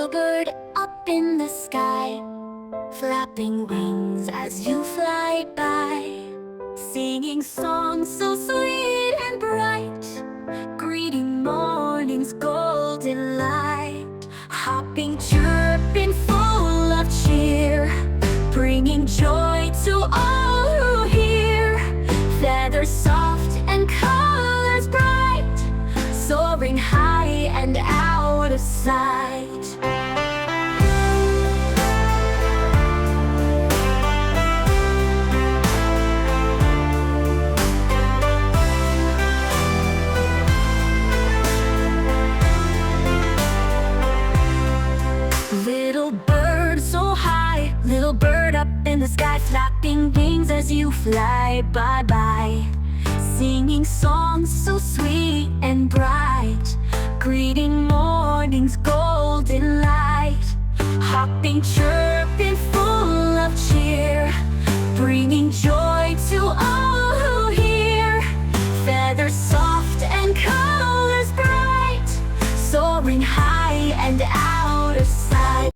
little bird up in the sky, flapping wings as you fly by, singing songs so sweet and bright, greeting morning's golden light, hopping, chirping, full of cheer, bringing joy to all who hear. Feathers soft and colors bright, soaring high and out of sight. Little bird so high, little bird up in the sky, flapping wings as you fly by, singing songs so sweet and bright, greeting morning's golden light, hopping, chirping, full of cheer, bringing joy to all who hear. Feathers soft and colors bright, soaring high and out of sight.